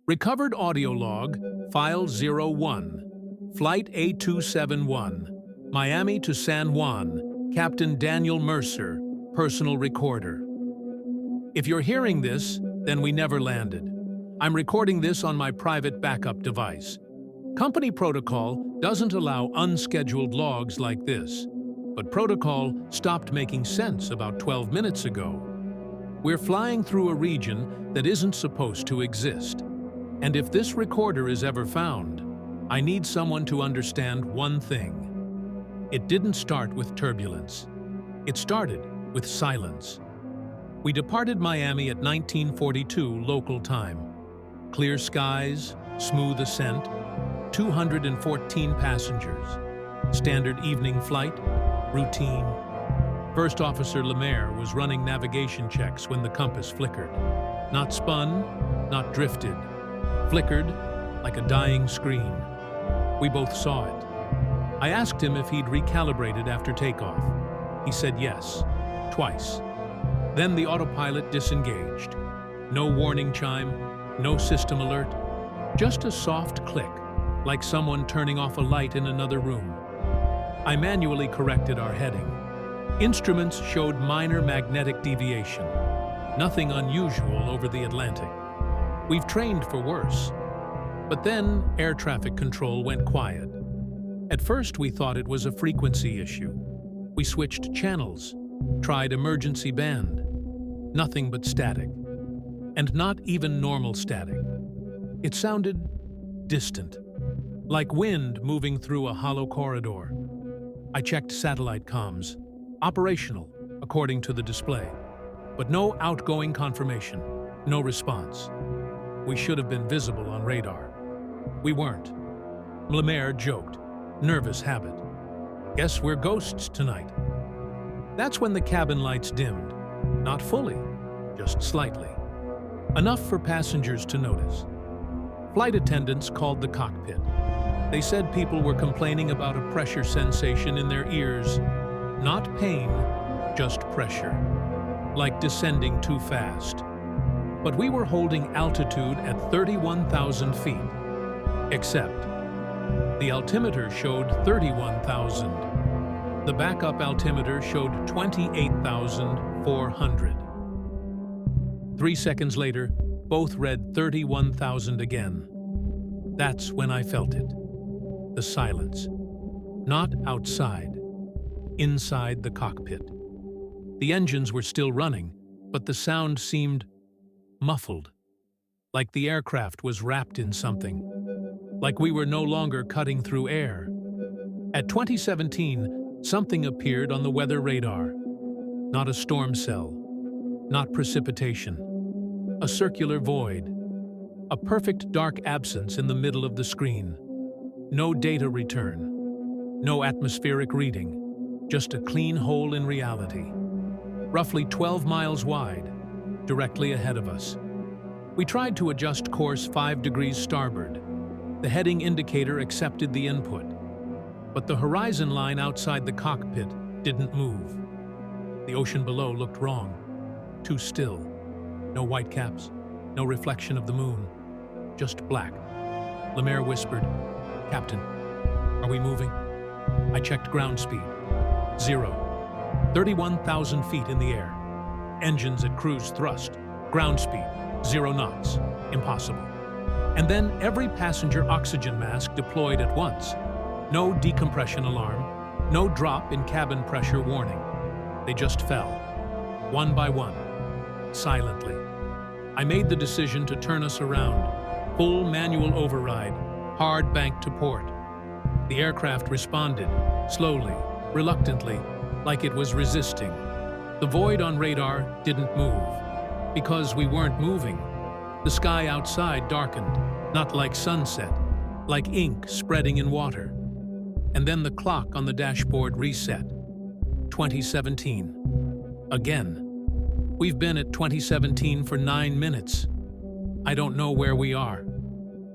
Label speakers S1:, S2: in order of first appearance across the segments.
S1: Recovered audio log, File 01, Flight A271, Miami to San Juan, Captain Daniel Mercer, personal recorder. If you're hearing this, then we never landed. I'm recording this on my private backup device. Company protocol doesn't allow unscheduled logs like this, but protocol stopped making sense about 12 minutes ago. We're flying through a region that isn't supposed to exist. And if this recorder is ever found, I need someone to understand one thing. It didn't start with turbulence. It started with silence. We departed Miami at 1942 local time. Clear skies, smooth ascent, 214 passengers. Standard evening flight, routine. First Officer Lemaire was running navigation checks when the compass flickered. Not spun, not drifted. Flickered like a dying screen. We both saw it. I asked him if he'd recalibrated after takeoff. He said yes, twice. Then the autopilot disengaged. No warning chime, no system alert, just a soft click, like someone turning off a light in another room. I manually corrected our heading. Instruments showed minor magnetic deviation. Nothing unusual over the Atlantic. We've trained for worse. But then air traffic control went quiet. At first we thought it was a frequency issue. We switched channels, tried emergency band. Nothing but static. And not even normal static. It sounded distant, like wind moving through a hollow corridor. I checked satellite comms, operational, according to the display, but no outgoing confirmation, no response. We should have been visible on radar. We weren't. Lemaire joked, nervous habit. Guess we're ghosts tonight. That's when the cabin lights dimmed. Not fully, just slightly. Enough for passengers to notice. Flight attendants called the cockpit. They said people were complaining about a pressure sensation in their ears. Not pain, just pressure. Like descending too fast. But we were holding altitude at 31,000 feet. Except, the altimeter showed 31,000. The backup altimeter showed 28,400. 3 seconds later, both read 31,000 again. That's when I felt it. The silence. Not outside. Inside the cockpit. The engines were still running, but the sound seemed muffled. Like the aircraft was wrapped in something. Like we were no longer cutting through air. At 2017, something appeared on the weather radar. Not a storm cell. Not precipitation. A circular void. A perfect dark absence in the middle of the screen. No data return. No atmospheric reading. Just a clean hole in reality. Roughly 12 miles wide, directly ahead of us. We tried to adjust course 5 degrees starboard. The heading indicator accepted the input. But the horizon line outside the cockpit didn't move. The ocean below looked wrong. Too still. No whitecaps, no reflection of the moon. Just black. Lemaire whispered, "Captain, are we moving?" I checked ground speed. 0. 31,000 feet in the air. Engines at cruise thrust. Ground speed, 0 knots. Impossible. And then every passenger oxygen mask deployed at once. No decompression alarm. No drop in cabin pressure warning. They just fell. One by one. Silently. I made the decision to turn us around. Full manual override. Hard bank to port. The aircraft responded. Slowly. Reluctantly. Like it was resisting. The void on radar didn't move. Because we weren't moving. The sky outside darkened, not like sunset, like ink spreading in water. And then the clock on the dashboard reset. 2017. Again. We've been at 2017 for 9 minutes. I don't know where we are.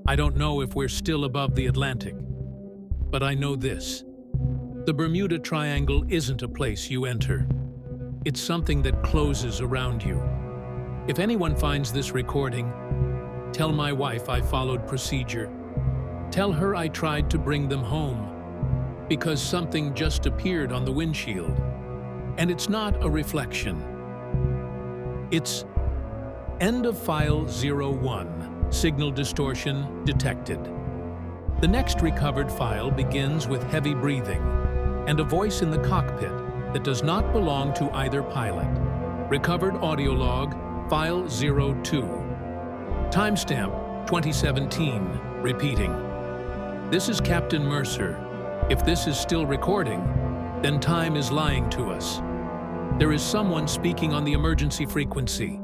S1: I don't know if we're still above the Atlantic. But I know this. The Bermuda Triangle isn't a place you enter. It's something that closes around you. If anyone finds this recording, Tell my wife I followed procedure. Tell her I tried to bring them home because something just appeared on the windshield. And it's not a reflection. It's end of file 01, signal distortion detected. The next recovered file begins with heavy breathing and a voice in the cockpit that does not belong to either pilot. Recovered audio log, file 02. Timestamp 2017, repeating. This is Captain Mercer. If this is still recording, then time is lying to us. There is someone speaking on the emergency frequency,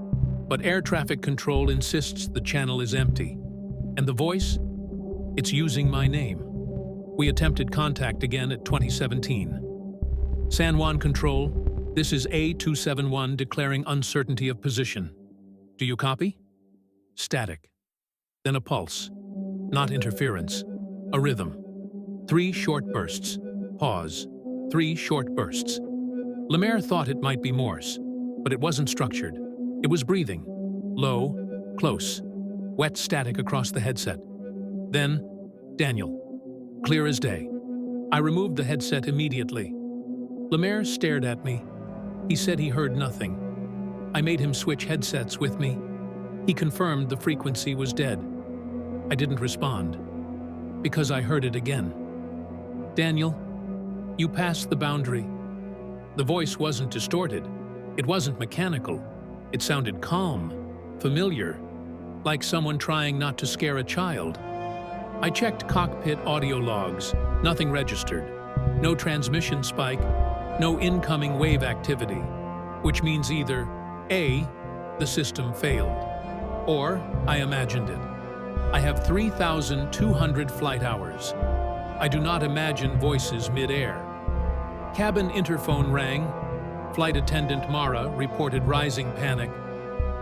S1: but air traffic control insists the channel is empty. And the voice? It's using my name. We attempted contact again at 2017. San Juan Control, this is A271 declaring uncertainty of position. Do you copy? Static. Then a pulse. Not interference. A rhythm. 3 short bursts. Pause. 3 short bursts. Lemaire thought it might be Morse, but it wasn't structured. It was breathing. Low, close. Wet static across the headset. Then, Daniel. Clear as day. I removed the headset immediately. Lemaire stared at me. He said he heard nothing. I made him switch headsets with me. He confirmed the frequency was dead. I didn't respond, because I heard it again. Daniel, you passed the boundary. The voice wasn't distorted. It wasn't mechanical. It sounded calm, familiar, like someone trying not to scare a child. I checked cockpit audio logs. Nothing registered. No transmission spike. No incoming wave activity, which means either A, the system failed, or I imagined it. I have 3,200 flight hours. I do not imagine voices mid-air. Cabin interphone rang. Flight attendant Mara reported rising panic.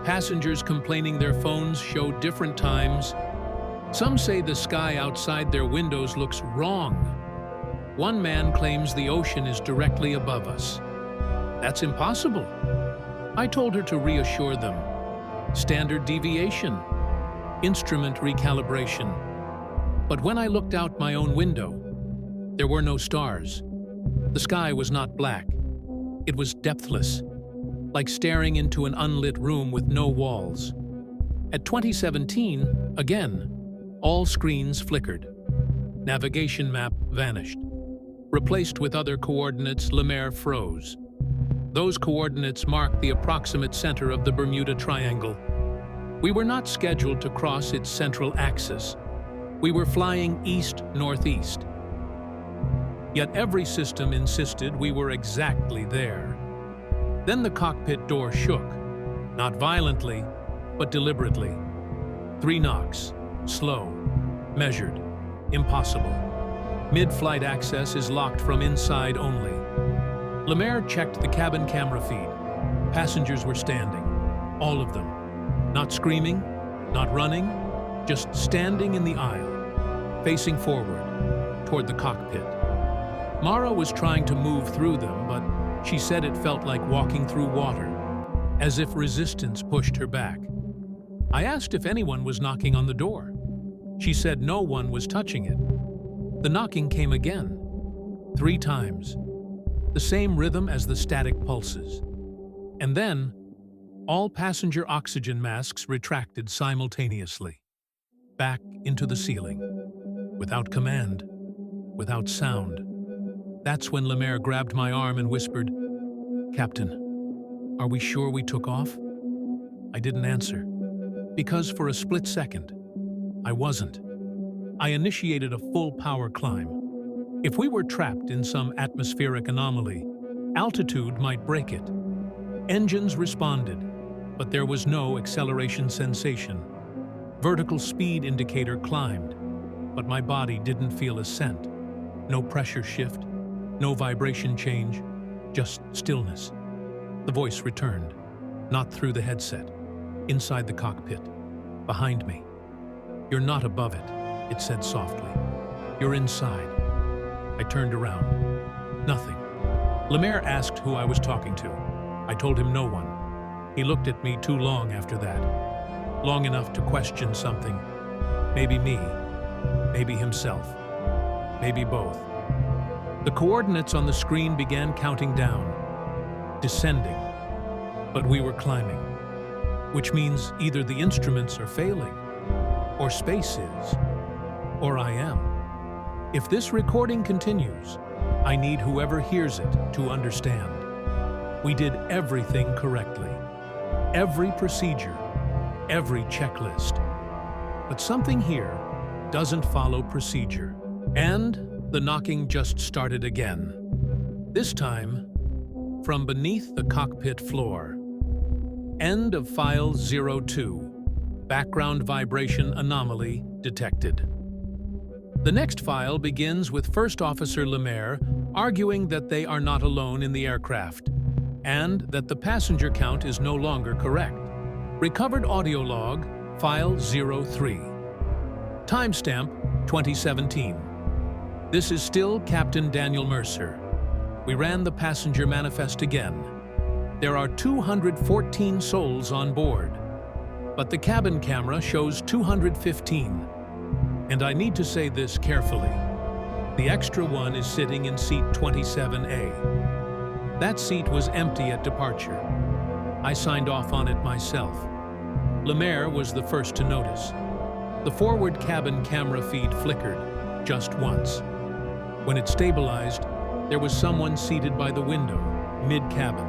S1: Passengers complaining their phones show different times. Some say the sky outside their windows looks wrong. One man claims the ocean is directly above us. That's impossible. I told her to reassure them. Standard deviation. Instrument recalibration. But when I looked out my own window, there were no stars. The sky was not black. It was depthless, like staring into an unlit room with no walls. At 2017, again, all screens flickered. Navigation map vanished. Replaced with other coordinates, Lemaire froze. Those coordinates marked the approximate center of the Bermuda Triangle. We were not scheduled to cross its central axis. We were flying east-northeast. Yet every system insisted we were exactly there. Then the cockpit door shook, not violently, but deliberately. 3 knocks, slow, measured, impossible. Mid-flight access is locked from inside only. Lemaire checked the cabin camera feed. Passengers were standing, all of them. Not screaming, not running, just standing in the aisle, facing forward, toward the cockpit. Mara was trying to move through them, but she said it felt like walking through water, as if resistance pushed her back. I asked if anyone was knocking on the door. She said no one was touching it. The knocking came again, 3 times, the same rhythm as the static pulses. And then, all passenger oxygen masks retracted simultaneously, back into the ceiling, without command, without sound. That's when Lemaire grabbed my arm and whispered, "Captain, are we sure we took off?" I didn't answer, because for a split second, I wasn't. I initiated a full power climb. If we were trapped in some atmospheric anomaly, altitude might break it. Engines responded, but there was no acceleration sensation. Vertical speed indicator climbed, but my body didn't feel ascent. No pressure shift, no vibration change, just stillness. The voice returned, not through the headset, inside the cockpit, behind me. "You're not above it," it said softly. "You're inside." I turned around. Nothing. Lemaire asked who I was talking to. I told him no one. He looked at me too long after that. long enough to question something. Maybe me, maybe himself, maybe both. The coordinates on the screen began counting down, descending, but we were climbing, which means either the instruments are failing, or space is, or I am. If this recording continues, I need whoever hears it to understand. We did everything correctly, every procedure, every checklist. But something here doesn't follow procedure. And the knocking just started again. This time, from beneath the cockpit floor. End of file 02. Background vibration anomaly detected. The next file begins with First Officer Lemaire arguing that they are not alone in the aircraft, and that the passenger count is no longer correct. Recovered audio log, file 03. Timestamp 2017. This is still Captain Daniel Mercer. We ran the passenger manifest again. There are 214 souls on board, but the cabin camera shows 215. And I need to say this carefully. The extra one is sitting in seat 27A. That seat was empty at departure. I signed off on it myself. Lemaire was the first to notice. The forward cabin camera feed flickered just once. When it stabilized, there was someone seated by the window, mid-cabin.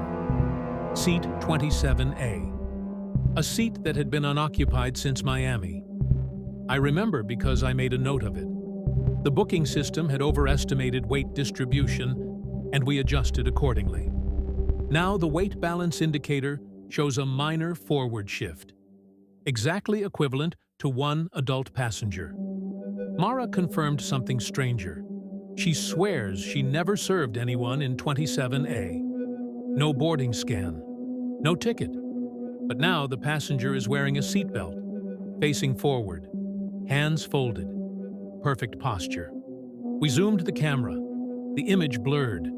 S1: Seat 27A. A seat that had been unoccupied since Miami. I remember because I made a note of it. The booking system had overestimated weight distribution, and we adjusted accordingly. Now the weight balance indicator shows a minor forward shift, exactly equivalent to one adult passenger. Mara confirmed something stranger. She swears she never served anyone in 27A. No boarding scan, no ticket. But now the passenger is wearing a seatbelt, facing forward, hands folded, perfect posture. We zoomed the camera, the image blurred.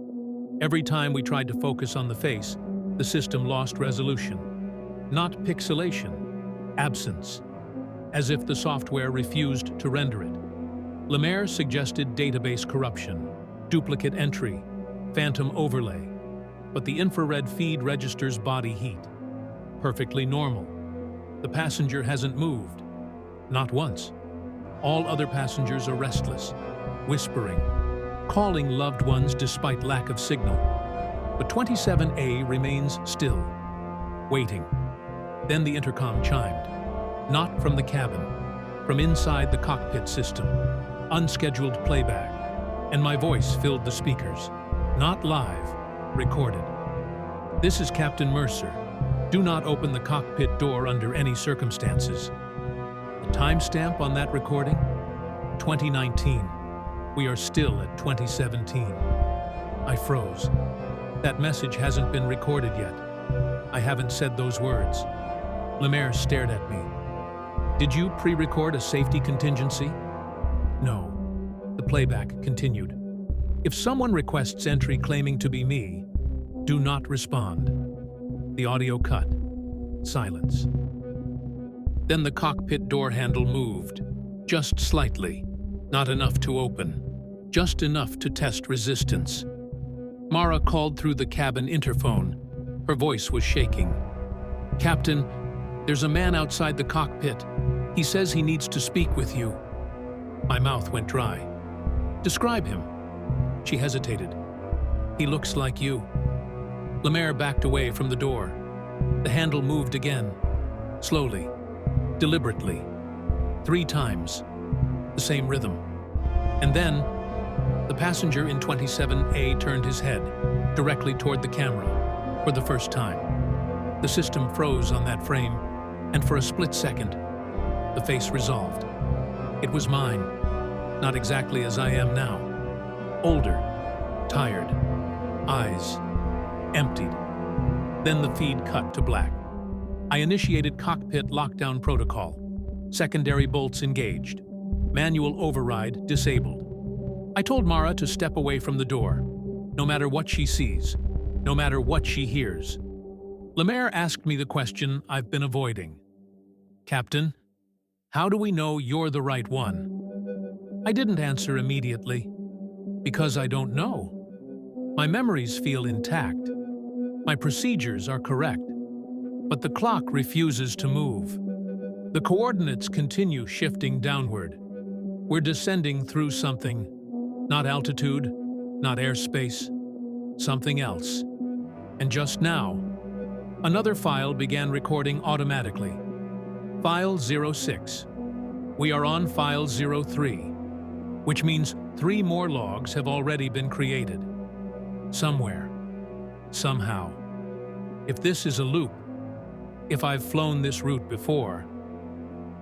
S1: Every time we tried to focus on the face, the system lost resolution. Not pixelation, absence, as if the software refused to render it. Lemaire suggested database corruption, duplicate entry, phantom overlay, but the infrared feed registers body heat. Perfectly normal. The passenger hasn't moved. Not once. All other passengers are restless, whispering, calling loved ones despite lack of signal. But 27A remains still, waiting. Then the intercom chimed. Not from the cabin, from inside the cockpit system. Unscheduled playback, and my voice filled the speakers. Not live, recorded. This is Captain Mercer. Do not open the cockpit door under any circumstances. The timestamp on that recording? 2019. We are still at 2017. I froze. That message hasn't been recorded yet. I haven't said those words. Lemaire stared at me. Did you pre-record a safety contingency? No. The playback continued. If someone requests entry claiming to be me, do not respond. The audio cut. Silence. Then the cockpit door handle moved, just slightly. Not enough to open, just enough to test resistance. Mara called through the cabin interphone. Her voice was shaking. Captain, there's a man outside the cockpit. He says he needs to speak with you. My mouth went dry. Describe him. She hesitated. He looks like you. Lemaire backed away from the door. The handle moved again. Slowly. Deliberately. 3 times. The same rhythm. And then, the passenger in 27A turned his head, directly toward the camera, for the first time. The system froze on that frame, and for a split second, the face resolved. It was mine, not exactly as I am now. Older, tired, eyes emptied. Then the feed cut to black. I initiated cockpit lockdown protocol. Secondary bolts engaged. Manual override disabled. I told Mara to step away from the door, no matter what she sees, no matter what she hears. Lemaire asked me the question I've been avoiding. Captain, how do we know you're the right one? I didn't answer immediately, because I don't know. My memories feel intact. My procedures are correct. But the clock refuses to move. The coordinates continue shifting downward. We're descending through something. Not altitude, not airspace, something else. And just now, another file began recording automatically. File 06. We are on file 03, which means 3 more logs have already been created. Somewhere. Somehow. If this is a loop, if I've flown this route before,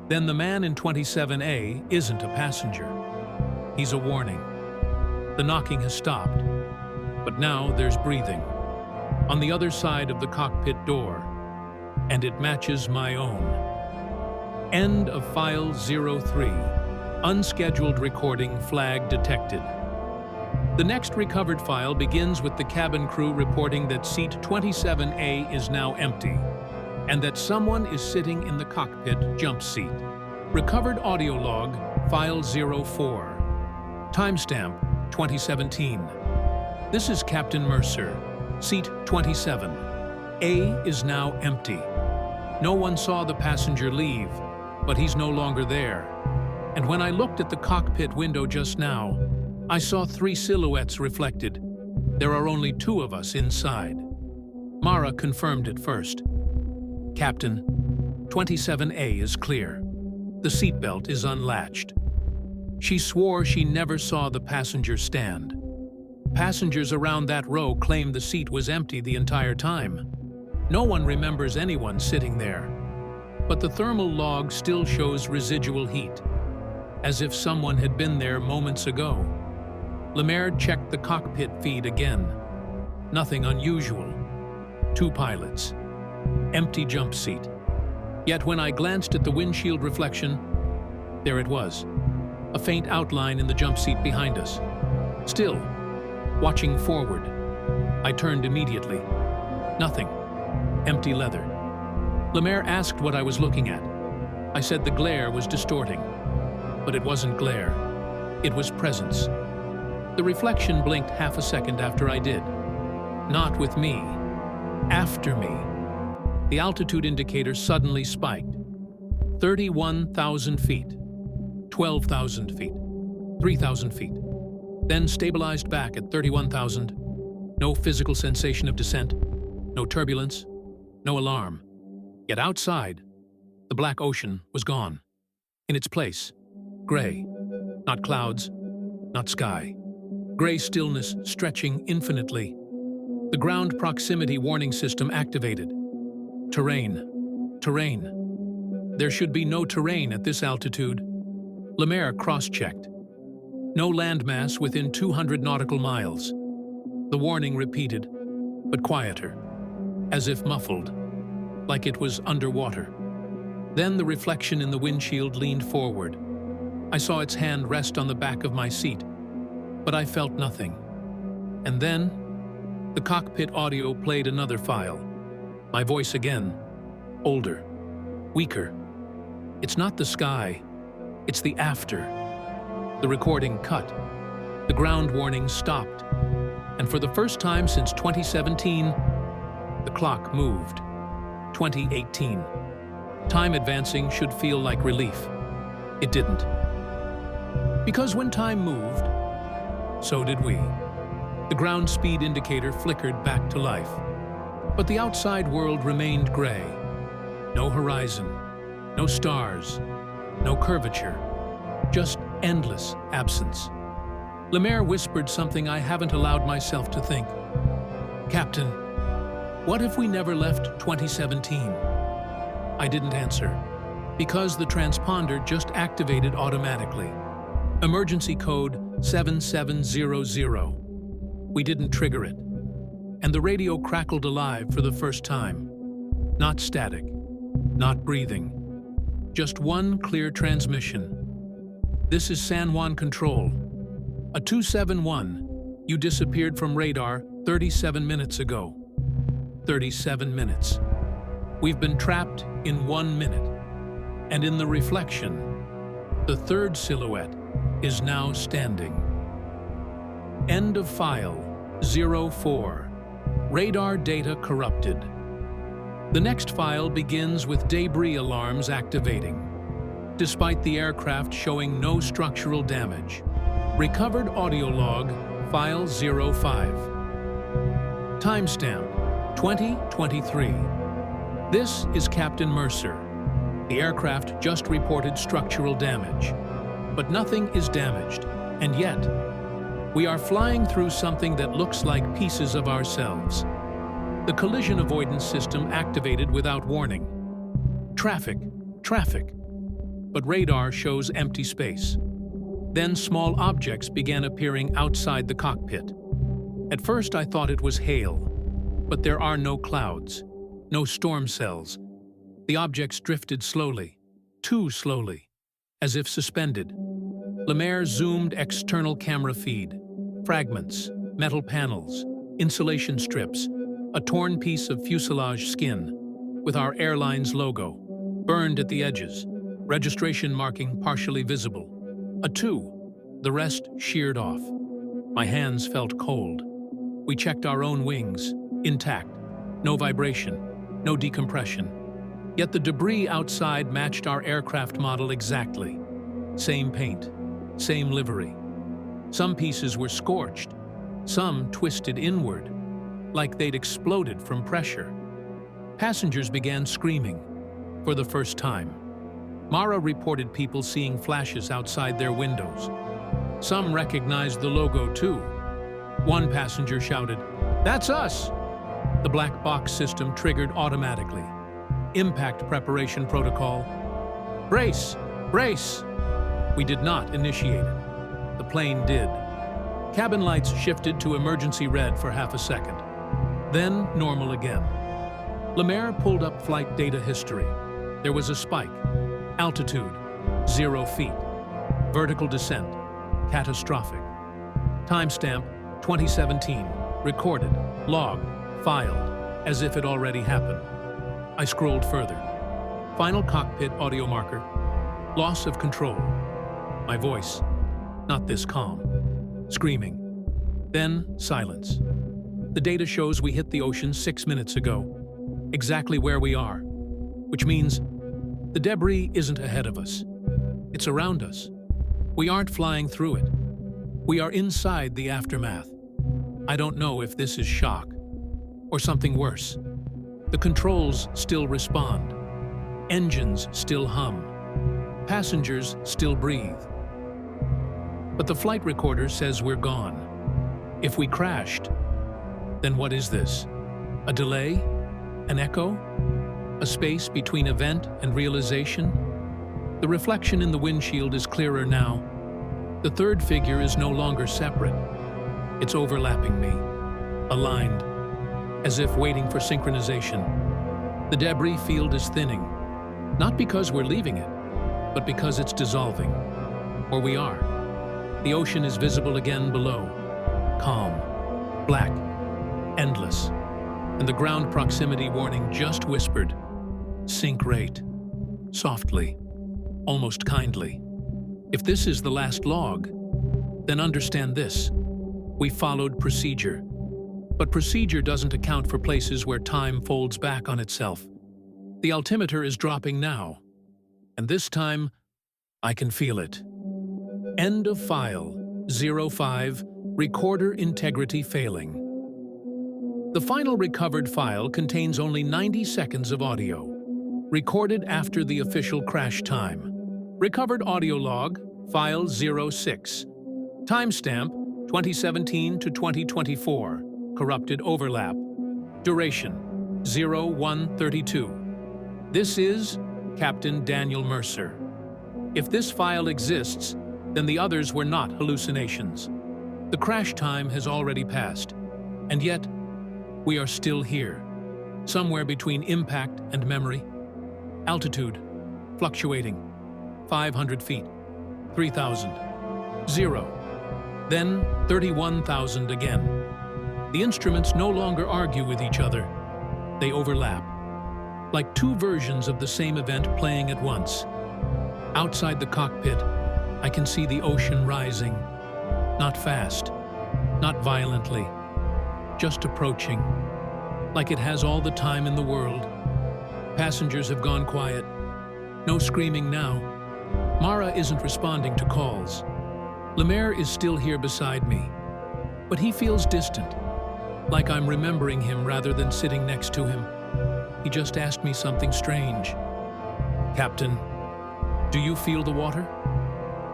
S1: then the man in 27A isn't a passenger. He's a warning. The knocking has stopped, but now there's breathing on the other side of the cockpit door, and it matches my own. End of file 03. Unscheduled recording flag detected. The next recovered file begins with the cabin crew reporting that seat 27A is now empty, and that someone is sitting in the cockpit jump seat. Recovered audio log, file 04. Timestamp, 2017. This is Captain Mercer, seat 27. A is now empty. No one saw the passenger leave, but he's no longer there. And when I looked at the cockpit window just now, I saw 3 silhouettes reflected. There are only 2 of us inside. Mara confirmed it first. Captain, 27A is clear. The seatbelt is unlatched. She swore she never saw the passenger stand. Passengers around that row claim the seat was empty the entire time. No one remembers anyone sitting there. But the thermal log still shows residual heat, as if someone had been there moments ago. Lemaire checked the cockpit feed again. Nothing unusual. 2 pilots. Empty jump seat. Yet when I glanced at the windshield reflection, there it was. A faint outline in the jump seat behind us. Still, watching forward. I turned immediately. Nothing. Empty leather. Lemaire asked what I was looking at. I said the glare was distorting. But it wasn't glare. It was presence. The reflection blinked half a second after I did. Not with me. After me. The altitude indicator suddenly spiked. 31,000 feet. 12,000 feet. 3,000 feet. Then stabilized back at 31,000. No physical sensation of descent. No turbulence. No alarm. Yet outside, the black ocean was gone. In its place, gray. Not clouds, not sky. Gray stillness stretching infinitely. The ground proximity warning system activated. Terrain. Terrain. There should be no terrain at this altitude. Lemaire cross-checked. No landmass within 200 nautical miles. The warning repeated, but quieter, as if muffled, like it was underwater. Then the reflection in the windshield leaned forward. I saw its hand rest on the back of my seat, but I felt nothing. And then, the cockpit audio played another file. My voice again, older, weaker. It's not the sky, it's the after. The recording cut. The ground warning stopped. And for the first time since 2017, the clock moved. 2018. Time advancing should feel like relief. It didn't. Because when time moved, so did we. The ground speed indicator flickered back to life. But the outside world remained gray. No horizon, no stars, no curvature, just endless absence. Lemaire whispered something I haven't allowed myself to think. Captain, what if we never left 2017? I didn't answer, because the transponder just activated automatically. Emergency code 7700. We didn't trigger it. And the radio crackled alive for the first time. Not static, not breathing. Just one clear transmission. This is San Juan Control. A 271, you disappeared from radar 37 minutes ago. 37 minutes. We've been trapped in 1 minute. And in the reflection, the third silhouette is now standing. End of file 04. Radar data corrupted. The next file begins with debris alarms activating, despite the aircraft showing no structural damage. Recovered audio log, file 05. Timestamp 2023. This is Captain Mercer. The aircraft just reported structural damage, but nothing is damaged, and yet, we are flying through something that looks like pieces of ourselves. The collision avoidance system activated without warning. Traffic, traffic. But radar shows empty space. Then small objects began appearing outside the cockpit. At first I thought it was hail, but there are no clouds, no storm cells. The objects drifted slowly, too slowly, as if suspended. Lemaire zoomed external camera feed. Fragments, metal panels, insulation strips, a torn piece of fuselage skin with our airline's logo, burned at the edges, registration marking partially visible. A 2, the rest sheared off. My hands felt cold. We checked our own wings, intact, no vibration, no decompression. Yet the debris outside matched our aircraft model exactly. Same paint, same livery. Some pieces were scorched, some twisted inward, like they'd exploded from pressure. Passengers began screaming for the first time. Mara reported people seeing flashes outside their windows. Some recognized the logo too. One passenger shouted, "That's us!" The black box system triggered automatically. Impact preparation protocol. Brace! Brace! We did not initiate it. The plane did. Cabin lights shifted to emergency red for half a second. Then normal again. Lemaire pulled up flight data history. There was a spike. Altitude, 0 feet. Vertical descent, catastrophic. Timestamp, 2017. Recorded, logged, filed, as if it already happened. I scrolled further. Final cockpit audio marker. Loss of control. My voice, not this calm. Screaming. Then silence. The data shows we hit the ocean 6 minutes ago. Exactly where we are. Which means the debris isn't ahead of us. It's around us. We aren't flying through it. We are inside the aftermath. I don't know if this is shock or something worse. The controls still respond. Engines still hum. Passengers still breathe. But the flight recorder says we're gone. If we crashed, then what is this? A delay? An echo? A space between event and realization? The reflection in the windshield is clearer now. The third figure is no longer separate. It's overlapping me, aligned, as if waiting for synchronization. The debris field is thinning, not because we're leaving it, but because it's dissolving, or we are. The ocean is visible again below, calm, black, endless, and the ground proximity warning just whispered, "Sink rate," softly, almost kindly. If this is the last log, then understand this. We followed procedure. But procedure doesn't account for places where time folds back on itself. The altimeter is dropping now, and this time, I can feel it. End of file 05, recorder integrity failing. The final recovered file contains only 90 seconds of audio, recorded after the official crash time. Recovered audio log, file 06. Timestamp, 2017 to 2024, corrupted overlap. Duration, 0132. This is Captain Daniel Mercer. If this file exists, then the others were not hallucinations. The crash time has already passed, and yet, we are still here, somewhere between impact and memory. Altitude, fluctuating, 500 feet, 3,000, 0, then 31,000 again. The instruments no longer argue with each other. They overlap, like two versions of the same event playing at once. Outside the cockpit, I can see the ocean rising. Not fast, not violently, just approaching, like it has all the time in the world. Passengers have gone quiet. No screaming now. Mara isn't responding to calls. Lemaire is still here beside me, but he feels distant, like I'm remembering him rather than sitting next to him. He just asked me something strange. "Captain, do you feel the water?"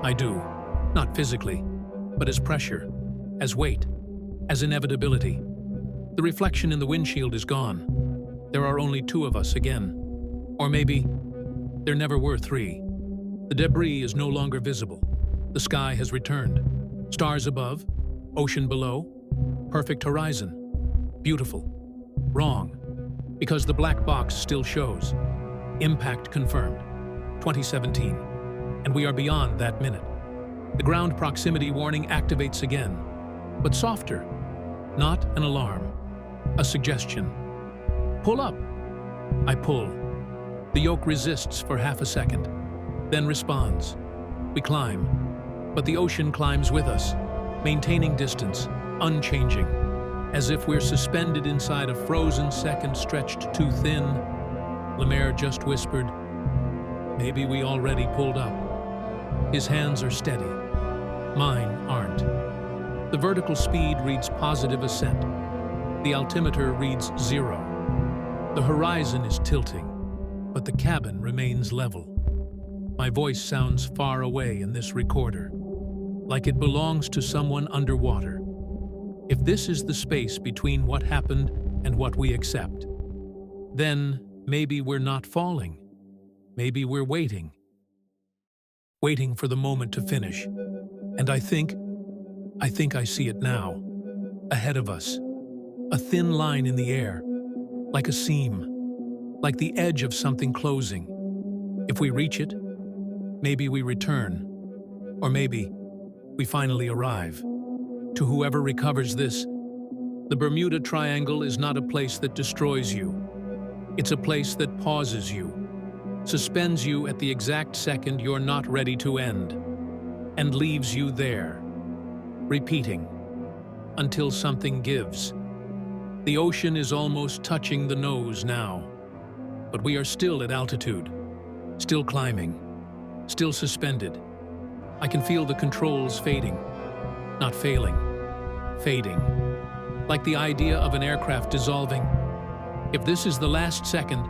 S1: I do, not physically, but as pressure, as weight, as inevitability. The reflection in the windshield is gone. There are only two of us again. Or maybe there never were three. The debris is no longer visible. The sky has returned. Stars above, ocean below, perfect horizon. Beautiful. Wrong. Because the black box still shows. Impact confirmed. 2017. And we are beyond that minute. The ground proximity warning activates again, but softer. Not an alarm. A suggestion. Pull up. I pull. The yoke resists for half a second, then responds. We climb, but the ocean climbs with us, maintaining distance, unchanging, as if we're suspended inside a frozen second stretched too thin. Lemaire just whispered, "Maybe we already pulled up." His hands are steady. Mine aren't. The vertical speed reads positive ascent. The altimeter reads 0. The horizon is tilting, but the cabin remains level. My voice sounds far away in this recorder, like it belongs to someone underwater. If this is the space between what happened and what we accept, then maybe we're not falling. Maybe we're waiting. Waiting for the moment to finish. And I think I see it now. Ahead of us. A thin line in the air. Like a seam. Like the edge of something closing. If we reach it, maybe we return. Or maybe we finally arrive. To whoever recovers this, the Bermuda Triangle is not a place that destroys you. It's a place that pauses you, suspends you at the exact second you're not ready to end, and leaves you there, repeating, until something gives. The ocean is almost touching the nose now, but we are still at altitude, still climbing, still suspended. I can feel the controls fading, not failing, fading, like the idea of an aircraft dissolving. If this is the last second,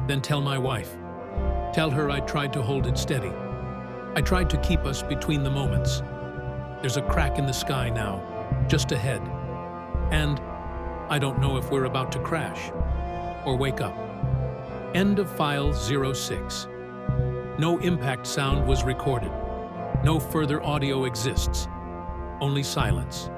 S1: then tell my wife. Tell her I tried to hold it steady. I tried to keep us between the moments. There's a crack in the sky now, just ahead. And I don't know if we're about to crash or wake up. End of file 06. No impact sound was recorded. No further audio exists. Only silence.